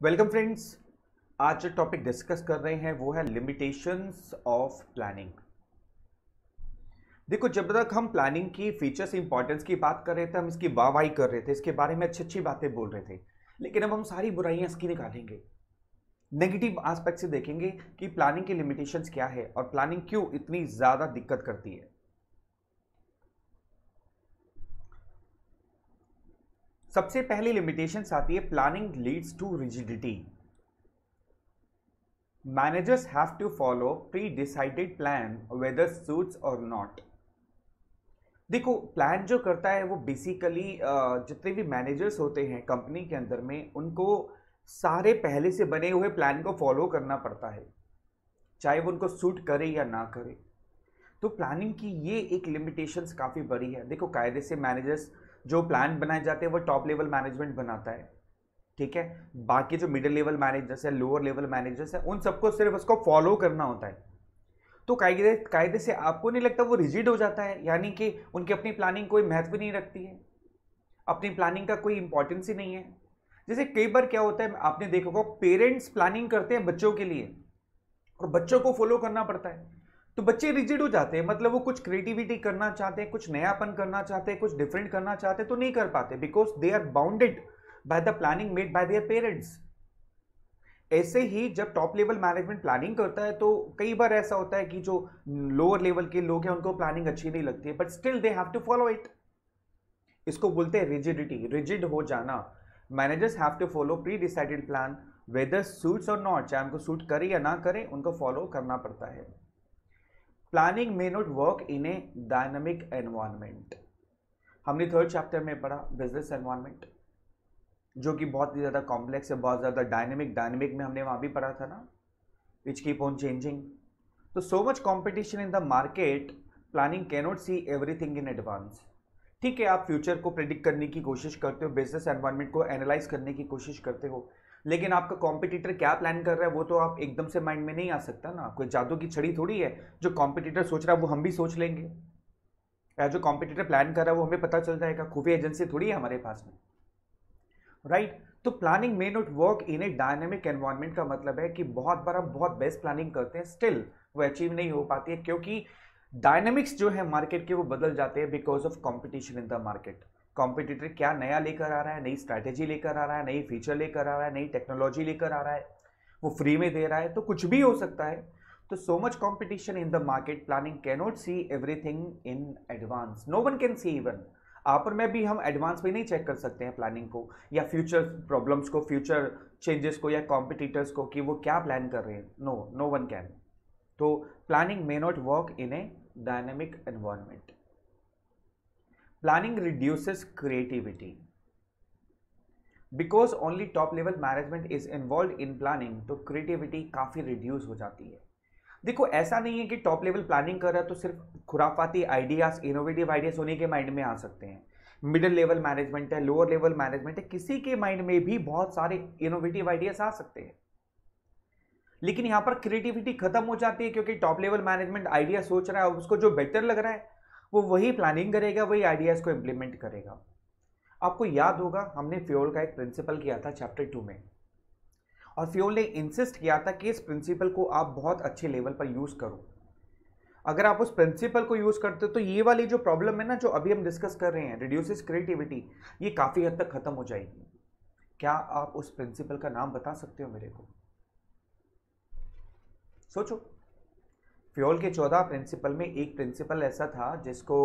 Welcome friends. आज जो topic discuss कर रहे हैं वो है लिमिटेशंस ऑफ प्लानिंग। देखो, जब तक हम प्लानिंग की फीचर्स इंपॉर्टेंस की बात कर रहे थे, हम इसकी वाहवाही कर रहे थे, इसके बारे में अच्छी अच्छी बातें बोल रहे थे। लेकिन अब हम सारी बुराइयां इसकी निकालेंगे, नेगेटिव एस्पेक्ट से देखेंगे कि प्लानिंग की लिमिटेशंस क्या है और प्लानिंग क्यों इतनी ज्यादा दिक्कत करती है। सबसे पहली लिमिटेशंस आती है, planning leads to rigidity. Managers have to follow pre-decided plan whether suits or not। देखो, प्लान जो करता है वो बेसिकली जितने भी मैनेजर्स होते हैं कंपनी के अंदर में, उनको सारे पहले से बने हुए प्लान को फॉलो करना पड़ता है, चाहे वो उनको सूट करे या ना करे। तो प्लानिंग की ये एक लिमिटेशंस काफ़ी बड़ी है। देखो, कायदे से मैनेजर्स जो प्लान बनाए जाते हैं वो टॉप लेवल मैनेजमेंट बनाता है, ठीक है। बाकी जो मिडिल लेवल मैनेजर्स है, लोअर लेवल मैनेजर्स है, उन सबको सिर्फ उसको फॉलो करना होता है। तो कायदे कायदे से आपको नहीं लगता वो रिजिड हो जाता है, यानी कि उनकी अपनी प्लानिंग कोई महत्व नहीं रखती है, अपनी प्लानिंग का कोई इंपॉर्टेंस ही नहीं है। जैसे कई बार क्या होता है, आपने देखा होगा, पेरेंट्स प्लानिंग करते हैं बच्चों के लिए और बच्चों को फॉलो करना पड़ता है, तो बच्चे रिजिड हो जाते हैं। मतलब वो कुछ क्रिएटिविटी करना चाहते हैं, कुछ नयापन करना चाहते हैं, कुछ डिफरेंट करना चाहते हैं, तो नहीं कर पाते, because they are bounded by the planning made by their parents. ऐसे ही जब टॉप लेवल मैनेजमेंट प्लानिंग करता है तो कई बार ऐसा होता है कि जो लोअर लेवल के लोग हैं उनको प्लानिंग अच्छी नहीं लगती है, but still they have to follow it. इसको बोलते हैं रिजिडिटी, रिजिड हो जाना। Managers have to follow pre decided plan whether suits और नॉट, चाहे उनको सूट करे या ना करे, उनको फॉलो करना पड़ता है। Planning may not work in a dynamic environment. हमने थर्ड चैप्टर में पढ़ा बिजनेस एनवायरमेंट, जो कि बहुत ही ज़्यादा कॉम्प्लेक्स है, बहुत ज़्यादा डायनेमिक में हमने वहाँ भी पढ़ा था ना, विच कीप ऑन चेंजिंग। तो so much competition in the market, planning cannot see everything in advance. ठीक है, आप फ्यूचर को प्रिडिक्ट करने की कोशिश करते हो, बिजनेस एनवायरनमेंट को एनालाइज करने की कोशिश करते हो, लेकिन आपका कॉम्पिटिटर क्या प्लान कर रहा है वो तो आप एकदम से माइंड में नहीं आ सकता ना। कोई जादू की छड़ी थोड़ी है, जो कॉम्पिटिटर सोच रहा है वो हम भी सोच लेंगे, या जो कॉम्पिटिटर प्लान कर रहा है वो हमें पता चल जाएगा। खुफिया एजेंसी थोड़ी है हमारे पास में, राइट। तो planning may not work in a dynamic environment का मतलब है कि बहुत बार हम बहुत बेस्ट प्लानिंग करते हैं, स्टिल वो अचीव नहीं हो पाती है, क्योंकि डायनेमिक्स जो है मार्केट के वो बदल जाते हैं because of competition in the market. Competitor क्या नया लेकर आ रहा है, नई स्ट्रैटेजी लेकर आ रहा है, नई फीचर लेकर आ रहा है, नई टेक्नोलॉजी लेकर आ रहा है, वो फ्री में दे रहा है, तो कुछ भी हो सकता है। तो so much competition in the market, planning cannot see everything in advance, no one can see even. आप और मैं भी हम एडवांस में नहीं चेक कर सकते हैं प्लानिंग को, या फ्यूचर प्रॉब्लम्स को, फ्यूचर चेंजेस को, या कॉम्पिटिटर्स को कि वो क्या प्लान कर रहे हैं। No, no one can. तो planning may not work in a dynamic environment. Planning reduces creativity because only top level management is involve in planning, तो क्रिएटिविटी काफ़ी रिड्यूस हो जाती है। देखो, ऐसा नहीं है कि टॉप लेवल प्लानिंग कर रहा है तो सिर्फ खुराफाती आइडियाज, इनोवेटिव आइडियाज उन्हीं के माइंड में आ सकते हैं। मिडिल लेवल मैनेजमेंट है, लोअर लेवल मैनेजमेंट है, किसी के माइंड में भी बहुत सारे इनोवेटिव आइडियाज आ सकते हैं, लेकिन यहां पर क्रिएटिविटी खत्म हो जाती है, क्योंकि टॉप लेवल मैनेजमेंट आइडिया सोच रहा है, उसको जो बेटर लग रहा है वो वही प्लानिंग करेगा, वही आइडियाज को इंप्लीमेंट करेगा। आपको याद होगा हमने फ्योल का एक प्रिंसिपल किया था चैप्टर 2 में, और फ्योल ने इंसिस्ट किया था कि इस प्रिंसिपल को आप बहुत अच्छे लेवल पर यूज करो। अगर आप उस प्रिंसिपल को यूज करते हो तो ये वाली जो प्रॉब्लम है ना, जो अभी हम डिस्कस कर रहे हैं, रिड्यूसेस क्रिएटिविटी, ये काफी हद तक खत्म हो जाएगी। क्या आप उस प्रिंसिपल का नाम बता सकते हो मेरे को? सोचो। फ्योल के 14 प्रिंसिपल में एक प्रिंसिपल ऐसा था जिसको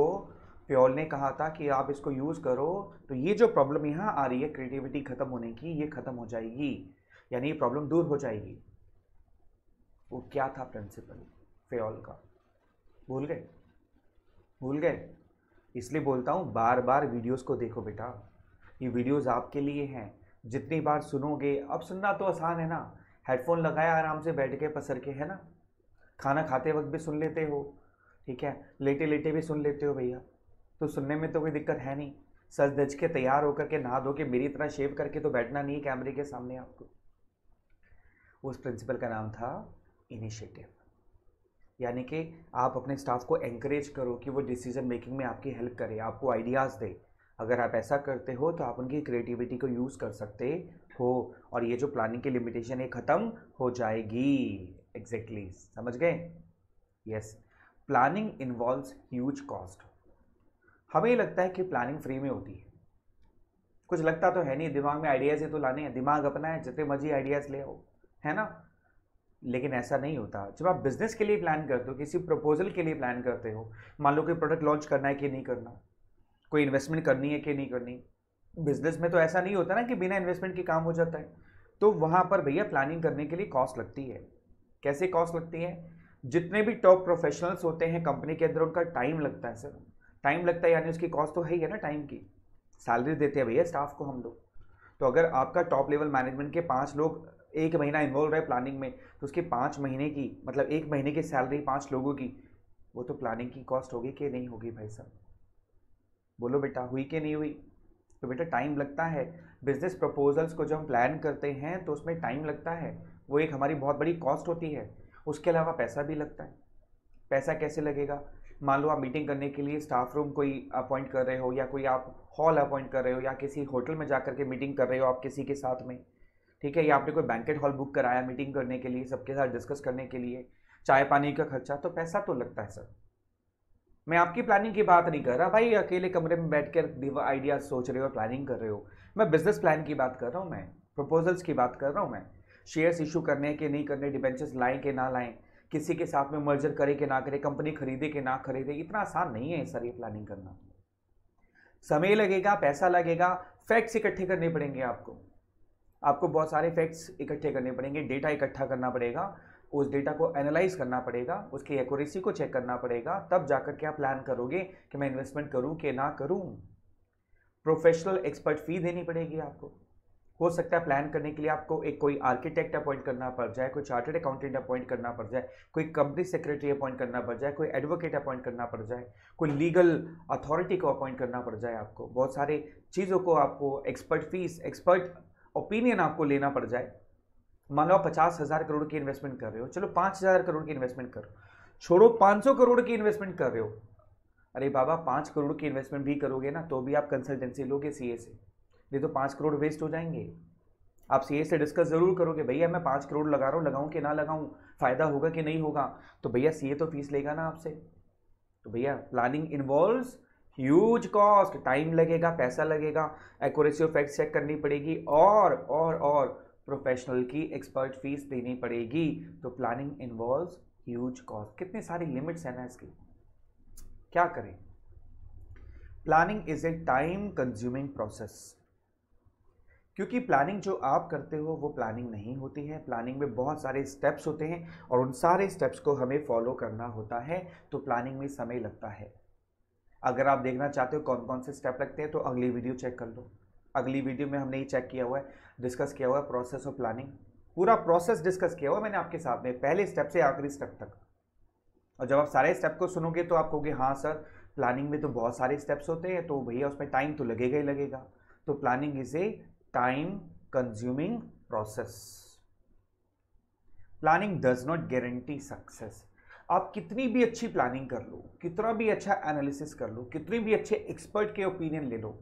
फ्योल ने कहा था कि आप इसको यूज करो तो ये जो प्रॉब्लम यहां आ रही है क्रिएटिविटी खत्म होने की, ये खत्म हो जाएगी, यानी ये प्रॉब्लम दूर हो जाएगी। वो क्या था प्रिंसिपल फ्योल का? भूल गए? भूल गए? इसलिए बोलता हूँ बार बार वीडियोस को देखो बेटा, ये वीडियोस आपके लिए हैं। जितनी बार सुनोगे, अब सुनना तो आसान है ना, हेडफोन लगाया आराम से बैठ के पसर के, है ना, खाना खाते वक्त भी सुन लेते हो, ठीक है, लेटे लेटे भी सुन लेते हो भैया, तो सुनने में तो कोई दिक्कत है नहीं। सज धज के तैयार होकर के नहा धो के मेरी तरह शेव करके तो बैठना नहीं है कैमरे के सामने आपको। उस प्रिंसिपल का नाम था इनिशिएटिव, यानी कि आप अपने स्टाफ को एंकरेज करो कि वो डिसीजन मेकिंग में आपकी हेल्प करे, आपको आइडियाज़ दे, अगर आप ऐसा करते हो तो आप उनकी क्रिएटिविटी को यूज़ कर सकते हो और ये जो प्लानिंग की लिमिटेशन है ख़त्म हो जाएगी। एग्जैक्टली समझ गए? Yes. Planning involves huge cost. हमें लगता है कि प्लानिंग फ्री में होती है, कुछ लगता तो है नहीं, दिमाग में आइडियाज़ ही तो लाने हैं, दिमाग अपना है, जितने मर्जी आइडियाज़ ले आओ, है ना। लेकिन ऐसा नहीं होता। जब आप बिजनेस के लिए प्लान करते हो, किसी प्रपोजल के लिए प्लान करते हो, मान लो कोई प्रोडक्ट लॉन्च करना है कि नहीं करना, कोई इन्वेस्टमेंट करनी है कि नहीं करनी, बिजनेस में तो ऐसा नहीं होता ना कि बिना इन्वेस्टमेंट के काम हो जाता है। तो वहाँ पर भैया प्लानिंग करने के लिए कॉस्ट लगती है। कैसे कॉस्ट लगती है? जितने भी टॉप प्रोफेशनल्स होते हैं कंपनी के अंदर, उनका टाइम लगता है सर। टाइम लगता है यानी उसकी कॉस्ट तो है ही है ना, टाइम की। सैलरी देते हैं भैया स्टाफ को हम लोग। तो अगर आपका टॉप लेवल मैनेजमेंट के 5 लोग एक महीना इन्वॉल्व रहे प्लानिंग में, तो उसके 5 महीने की मतलब 1 महीने की सैलरी 5 लोगों की, वो तो प्लानिंग की कॉस्ट होगी कि नहीं होगी भाई साहब? बोलो बेटा, हुई कि नहीं हुई? तो बेटा टाइम लगता है। बिजनेस प्रपोजल्स को जब हम प्लान करते हैं तो उसमें टाइम लगता है, वो एक हमारी बहुत बड़ी कॉस्ट होती है। उसके अलावा पैसा भी लगता है। पैसा कैसे लगेगा? मान लो आप मीटिंग करने के लिए स्टाफ रूम कोई अपॉइंट कर रहे हो, या कोई आप हॉल अपॉइंट कर रहे हो, या किसी होटल में जाकर के मीटिंग कर रहे हो आप किसी के साथ में, ठीक है, या आपने कोई बैंकेट हॉल बुक कराया मीटिंग करने के लिए, सबके साथ डिस्कस करने के लिए, चाय पानी का खर्चा, तो पैसा तो लगता है सर। मैं आपकी प्लानिंग की बात नहीं कर रहा भाई, अकेले कमरे में बैठ कर आइडिया सोच रहे हो और प्लानिंग कर रहे हो। मैं बिजनेस प्लान की बात कर रहा हूँ, मैं प्रपोजल्स की बात कर रहा हूँ। मैं शेयर्स इशू करने के नहीं करने, डिबेंचर्स लाएं कि ना लाएं, किसी के साथ में मर्जर करे कि ना करे, कंपनी खरीदे कि ना खरीदे, इतना आसान नहीं है सर ये प्लानिंग करना। समय लगेगा, पैसा लगेगा, फैक्ट्स इकट्ठे करने पड़ेंगे आपको बहुत सारे फैक्ट्स इकट्ठे करने पड़ेंगे, डेटा इकट्ठा करना पड़ेगा, उस डेटा को एनालाइज करना पड़ेगा, उसकी एक्यूरेसी को चेक करना पड़ेगा, तब जाकर के आप प्लान करोगे कि मैं इन्वेस्टमेंट करूं कि ना करूं। प्रोफेशनल एक्सपर्ट फी देनी पड़ेगी आपको। हो सकता है प्लान करने के लिए आपको एक कोई आर्किटेक्ट अपॉइंट करना पड़ जाए, कोई चार्टर्ड अकाउंटेंट अपॉइंट करना पड़ जाए, कोई कंपनी सेक्रेटरी अपॉइंट करना पड़ जाए, कोई एडवोकेट अपॉइंट करना पड़ जाए, कोई लीगल अथॉरिटी को अपॉइंट करना पड़ जाए। आपको बहुत सारी चीज़ों को आपको एक्सपर्ट फीस, एक्सपर्ट ओपिनियन आपको लेना पड़ जाए। मान लो आप 50,000 करोड़ की इन्वेस्टमेंट कर रहे हो, चलो 5,000 करोड़ की इन्वेस्टमेंट करो, छोड़ो 500 करोड़ की इन्वेस्टमेंट कर रहे हो, अरे बाबा 5 करोड़ की इन्वेस्टमेंट भी करोगे ना तो भी आप कंसल्टेंसी लोगे सीए से, नहीं तो 5 करोड़ वेस्ट हो जाएंगे। आप सीए से डिस्कस जरूर करोगे, भैया मैं 5 करोड़ लगा रहा हूँ, लगाऊं कि ना लगाऊं, फायदा होगा कि नहीं होगा, तो भैया सीए तो फीस लेगा ना आपसे। तो भैया planning involves huge cost, time लगेगा, पैसा लगेगा, एक्यूरेसी ऑफ फैक्ट्स चेक करनी पड़ेगी, और प्रोफेशनल की एक्सपर्ट फीस देनी पड़ेगी। तो प्लानिंग इन्वॉल्व्स ह्यूज कॉस्ट। कितनी सारी लिमिट्स है ना इसकी, क्या करें? Planning is a time consuming process. क्योंकि प्लानिंग जो आप करते हो वो प्लानिंग नहीं होती है, प्लानिंग में बहुत सारे स्टेप्स होते हैं और उन सारे स्टेप्स को हमें फॉलो करना होता है, तो प्लानिंग में समय लगता है। अगर आप देखना चाहते हो कौन कौन से स्टेप लगते हैं तो अगली वीडियो चेक कर लो। अगली वीडियो में हमने ये चेक किया हुआ है, डिस्कस किया हुआ है प्रोसेस ऑफ प्लानिंग, पूरा प्रोसेस डिस्कस किया हुआ है मैंने आपके साथ में, पहले स्टेप से आखिरी स्टेप तक। और जब आप सारे स्टेप को सुनोगे तो आप कहोगे हाँ सर प्लानिंग में तो बहुत सारे स्टेप्स होते हैं, तो भैया उसमें टाइम तो लगेगा ही लगेगा। तो planning is a time consuming process. Planning does not guarantee success. आप कितनी भी अच्छी प्लानिंग कर लो, कितना भी अच्छा एनालिसिस कर लो, कितनी भी अच्छे एक्सपर्ट के ओपिनियन ले लो,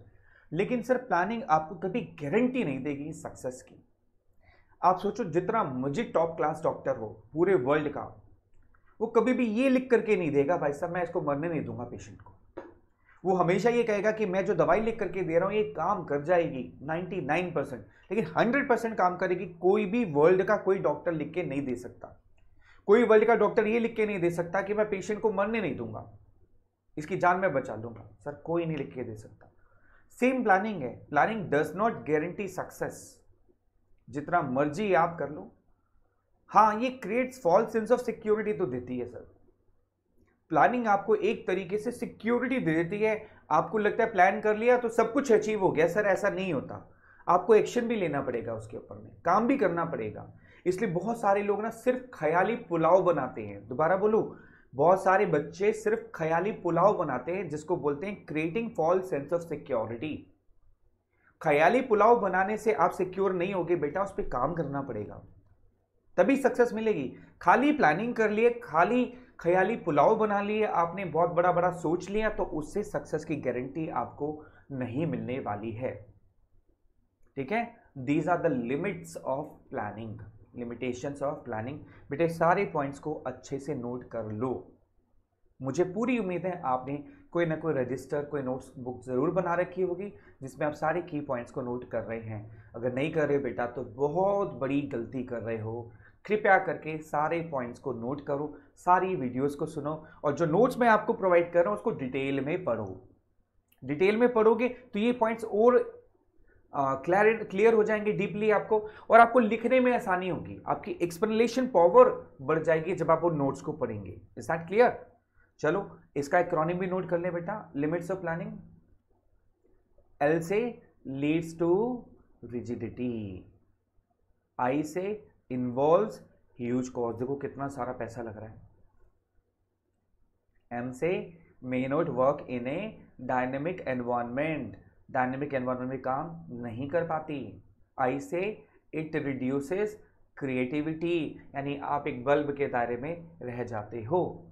लेकिन सर प्लानिंग आपको कभी गारंटी नहीं देगी सक्सेस की। आप सोचो जितना मर्जी टॉप क्लास डॉक्टर हो पूरे वर्ल्ड का, वो कभी भी ये लिख करके नहीं देगा भाई साहब मैं इसको मरने नहीं दूंगा पेशेंट को। वो हमेशा ये कहेगा कि मैं जो दवाई लिख करके दे रहा हूं ये काम कर जाएगी 99%, लेकिन 100% काम करेगी कोई भी वर्ल्ड का कोई डॉक्टर लिख के नहीं दे सकता। कोई वर्ल्ड का डॉक्टर ये लिख के नहीं दे सकता कि मैं पेशेंट को मरने नहीं दूंगा, इसकी जान में बचा लूंगा, सर कोई नहीं लिख के दे सकता। सेम प्लानिंग है, planning does not guarantee success. जितना मर्जी आप कर लो, हाँ ये creates false sense of security तो देती है सर। प्लानिंग आपको एक तरीके से सिक्योरिटी दे देती है, आपको लगता है प्लान कर लिया तो सब कुछ अचीव हो गया, सर ऐसा नहीं होता। आपको एक्शन भी लेना पड़ेगा, उसके ऊपर में काम भी करना पड़ेगा। इसलिए बहुत सारे लोग ना सिर्फ ख्याली पुलाव बनाते हैं, दोबारा बोलूं, बहुत सारे बच्चे सिर्फ ख्याली पुलाव बनाते हैं, जिसको बोलते हैं creating false sense of security. ख्याली पुलाव बनाने से आप सिक्योर नहीं होगे बेटा, उस पर काम करना पड़ेगा तभी सक्सेस मिलेगी। खाली प्लानिंग कर लिए, खाली ख्याली पुलाव बना लिए आपने, बहुत बड़ा बड़ा सोच लिया, तो उससे सक्सेस की गारंटी आपको नहीं मिलने वाली है। ठीक है, these are the limits of planning, limitations of planning. बेटे सारे पॉइंट्स को अच्छे से नोट कर लो। मुझे पूरी उम्मीद है आपने कोई ना कोई रजिस्टर, कोई नोट्स बुक ज़रूर बना रखी होगी जिसमें आप सारे की पॉइंट्स को नोट कर रहे हैं। अगर नहीं कर रहे बेटा तो बहुत बड़ी गलती कर रहे हो। कृपया करके सारे पॉइंट्स को नोट करो, सारी वीडियोस को सुनो, और जो नोट्स मैं आपको प्रोवाइड कर रहा हूँ उसको डिटेल में पढ़ो। डिटेल में पढ़ोगे तो ये पॉइंट्स और क्लियर हो जाएंगे डीपली आपको, और आपको लिखने में आसानी होगी, आपकी एक्सप्लेनेशन पावर बढ़ जाएगी जब आप वो नोट्स को पढ़ेंगे। Is that clear? चलो इसका एक्रोनिम भी नोट कर ले बेटा। लिमिट्स ऑफ प्लानिंग, एल से लीड्स टू रिजिडिटी, आई से इन्वॉल्व्स ह्यूज कॉस्ट, देखो कितना सारा पैसा लग रहा है। एम से may not work in a dynamic environment, dynamic environment में काम नहीं कर पाती। आई से इट रिड्यूसेस क्रिएटिविटी, यानी आप एक बल्ब के दायरे में रह जाते हो।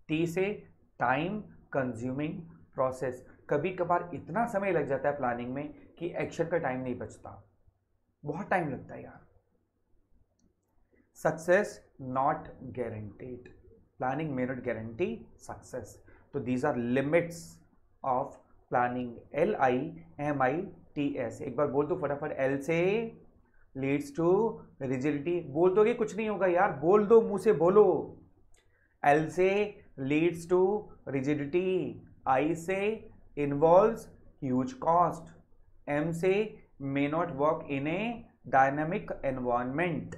टी से टाइम कंज्यूमिंग प्रोसेस, कभी कभार इतना समय लग जाता है प्लानिंग में कि एक्शन का टाइम नहीं बचता, बहुत टाइम लगता है यार। Success not guaranteed, planning may not guarantee success. तो these are limits of planning, LIMITS। एक बार बोल दो फटाफट, एल से लीड्स टू रिजिडिटी। बोल दोगे कुछ नहीं होगा यार, बोल दो, मुंह से बोलो। एल से लीड्स टू रिजिडिटी, आई से इन्वॉल्व्स ह्यूज कॉस्ट, एम से may not work in a dynamic environment,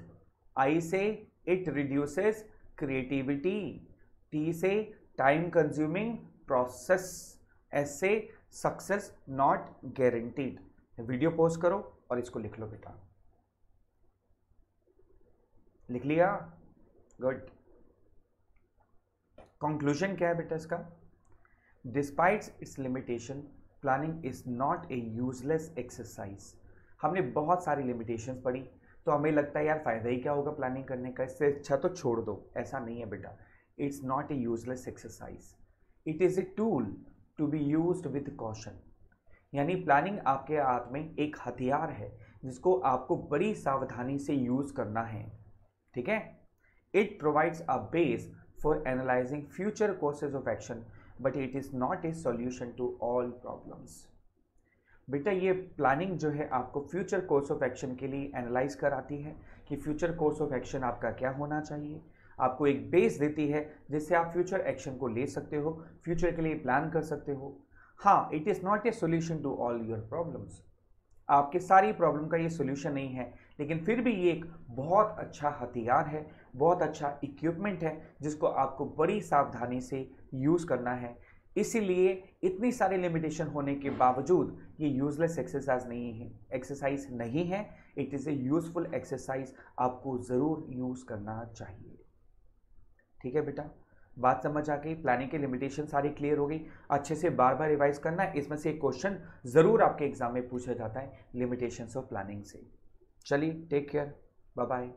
I से इट रिड्यूसेस क्रिएटिविटी, टी से टाइम कंज्यूमिंग प्रोसेस, एस से success not guaranteed. Video pause करो और इसको लिख लो बेटा। लिख लिया? गुड। कंक्लूजन क्या है बेटा इसका? Despite it's limitation, planning is not a useless exercise. हमने बहुत सारी लिमिटेशंस पढ़ी तो हमें लगता है यार फायदा ही क्या होगा प्लानिंग करने का, इससे अच्छा तो छोड़ दो। ऐसा नहीं है बेटा, it's not a useless exercise, it is a tool to be used with caution. यानी प्लानिंग आपके हाथ में एक हथियार है जिसको आपको बड़ी सावधानी से यूज़ करना है। ठीक है? It provides a base for analysing future courses of action, but it is not a solution to all problems. बेटा ये प्लानिंग जो है आपको फ्यूचर कोर्स ऑफ एक्शन के लिए एनालाइज कराती है कि फ्यूचर कोर्स ऑफ एक्शन आपका क्या होना चाहिए, आपको एक बेस देती है जिससे आप फ्यूचर एक्शन को ले सकते हो, फ्यूचर के लिए प्लान कर सकते हो। हाँ, it is not a solution to all your problems, आपके सारी प्रॉब्लम का ये सोल्यूशन नहीं है, लेकिन फिर भी ये एक बहुत अच्छा हथियार है, बहुत अच्छा इक्विपमेंट है जिसको आपको बड़ी सावधानी से यूज़ करना है। इसीलिए इतनी सारी लिमिटेशन होने के बावजूद ये यूजलेस एक्सरसाइज नहीं है, it is A useful exercise, आपको ज़रूर यूज़ करना चाहिए। ठीक है बेटा, बात समझ आ गई? प्लानिंग की लिमिटेशन सारी क्लियर हो गई। अच्छे से बार बार रिवाइज करना है, इसमें से एक क्वेश्चन ज़रूर आपके एग्जाम में पूछा जाता है लिमिटेशंस ऑफ प्लानिंग से। चलिए, टेक केयर, बाय बाय।